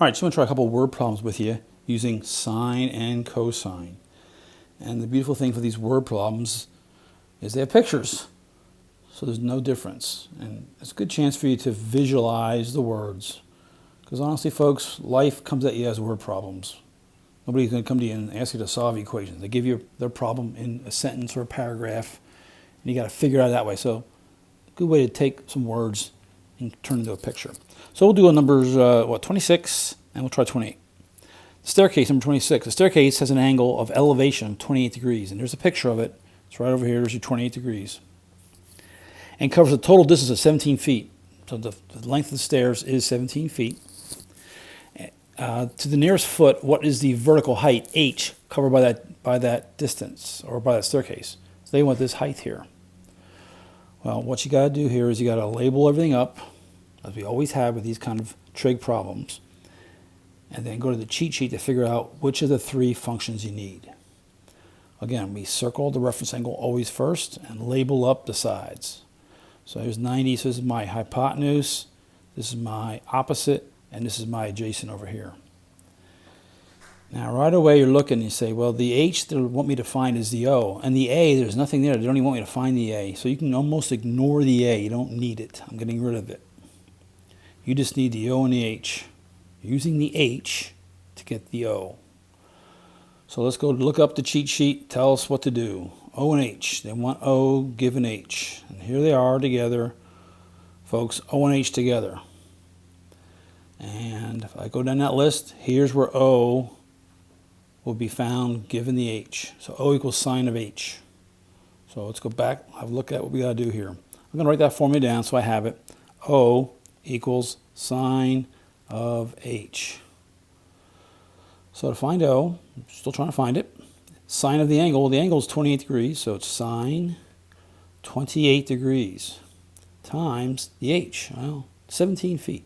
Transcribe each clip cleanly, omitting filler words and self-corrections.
All right, so I'm going to try a couple of word problems with you using sine and cosine. And the beautiful thing for these word problems is they have pictures. So there's no difference. And it's a good chance for you to visualize the words. Because honestly, folks, life comes at you as word problems. Nobody's going to come to you and ask you to solve equations. They give you their problem in a sentence or a paragraph, and you got to figure it out that way. So a good way to take some words and turn it into a picture. So we'll do a numbers, 26, and we'll try 28. Staircase, number 26. The staircase has an angle of elevation 28 degrees, and there's a picture of it. It's right over here. There's your 28 degrees. And covers a total distance of 17 feet. So the length of the stairs is 17 feet. To the nearest foot, what is the vertical height, h, covered by that distance, or by that staircase? So they want this height here. Well, what you got to do here is you got to label everything up, as we always have with these kind of trig problems, and then go to the cheat sheet to figure out which of the three functions you need. Again, we circle the reference angle always first and label up the sides. So here's 90, so this is my hypotenuse, this is my opposite, and this is my adjacent over here. Now right away you're looking and you say, well, the h they want me to find is the O, and the A, there's nothing there. They don't even want me to find the A. So you can almost ignore the A. You don't need it. I'm getting rid of it. You just need the O and the H. Using the H to get the O. So let's go look up the cheat sheet. Tell us what to do. O and H. They want O given H. And here they are together. Folks, O and H together. And if I go down that list, here's where O will be found given the H. So O equals sine of H. So let's go back, have a look at what we got to do here. I'm going to write that formula down so I have it. O equals sine of H. So to find O, I'm still trying to find it. Sine of the angle is 28 degrees, so it's sine 28 degrees times the H. Well, 17 feet.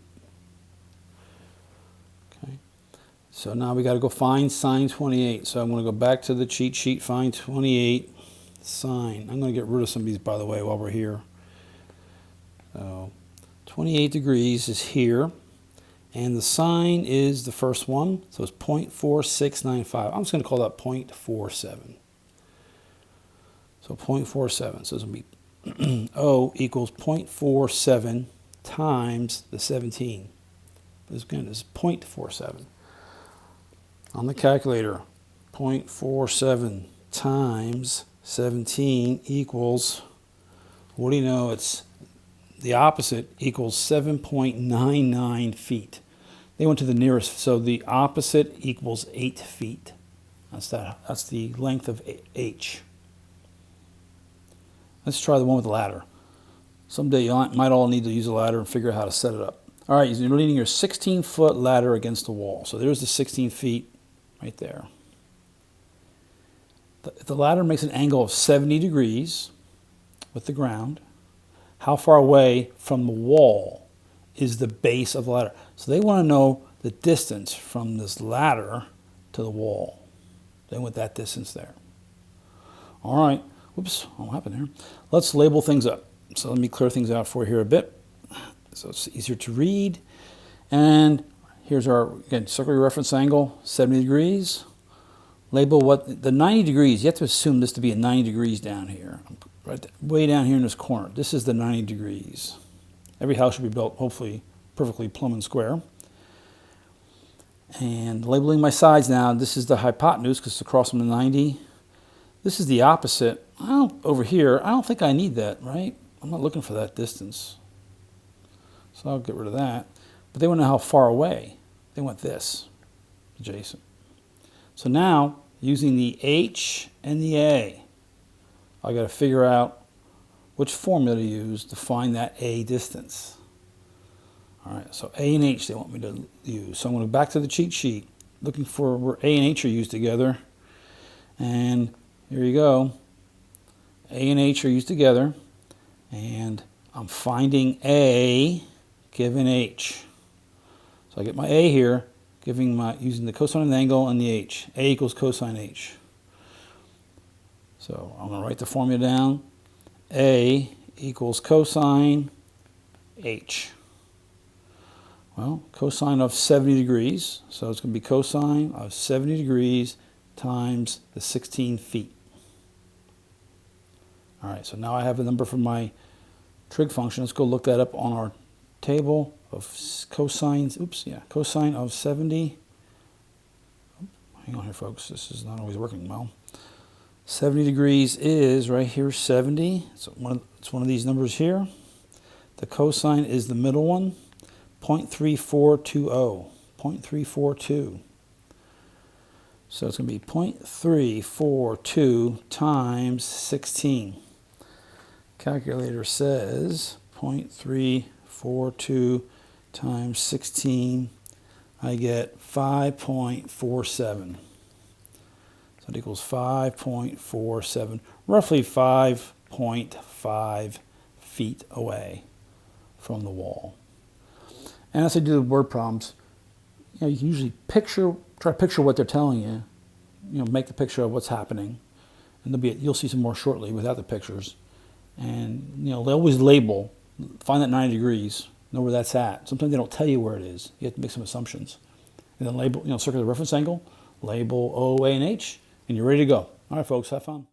So now we got to go find sine 28. So I'm going to go back to the cheat sheet, find 28 sine. I'm going to get rid of some of these, by the way, while we're here. So 28 degrees is here. And the sine is the first one. So it's 0.4695. I'm just going to call that 0.47. So 0.47. So it's going to be O equals 0.47 times the 17. This again is 0.47. On the calculator, 0.47 times 17 equals, what do you know, it's the opposite, equals 7.99 feet. They went to the nearest, so the opposite equals 8 feet. That's the length of H. Let's try the one with the ladder. Someday you might all need to use a ladder and figure out how to set it up. All right, you're leaning your 16-foot ladder against the wall. So there's the 16 feet. Right there. If the ladder makes an angle of 70 degrees with the ground, how far away from the wall is the base of the ladder? So they want to know the distance from this ladder to the wall. They want that distance there. All right. Whoops, what happened there? Let's label things up. So let me clear things out for you here a bit so it's easier to read. And here's our, again, circle your reference angle, 70 degrees. Label what, the 90 degrees, you have to assume this to be at 90 degrees down here. Right, way down here in this corner. This is the 90 degrees. Every house should be built, hopefully, perfectly plumb and square. And labeling my sides now, this is the hypotenuse, because it's across from the 90. This is the opposite. Over here, I don't think I need that, right? I'm not looking for that distance. So I'll get rid of that. But they want to know how far away. They want this, adjacent. So now, using the H and the A, I got to figure out which formula to use to find that A distance. All right, so A and H they want me to use. So I'm going to go back to the cheat sheet, looking for where A and H are used together. And here you go. A and H are used together. And I'm finding A given H. So I get my A here, using the cosine of the angle and the H. A equals cosine H. So I'm going to write the formula down. A equals cosine H. Well, cosine of 70 degrees. So it's going to be cosine of 70 degrees times the 16 feet. All right, so now I have a number for my trig function. Let's go look that up on our table of cosines. Oops, yeah, cosine of 70. Hang on here, folks. This is not always working well. 70 degrees is right here, 70. So it's one of these numbers here. The cosine is the middle one, 0.3420. 0.342. So it's going to be 0.342 times 16. Calculator says 0.342 times 16. I get 5.47. So it equals 5.47, roughly 5.5 feet away from the wall. And as I do the word problems, you can usually try to picture what they're telling you. Make the picture of what's happening, and you'll see some more shortly without the pictures. And they always label, find that 90 degrees, know where that's at. Sometimes they don't tell you where it is. You have to make some assumptions, and then label, circle the reference angle, label O, A, and H, and you're ready to go. All right, folks, have fun.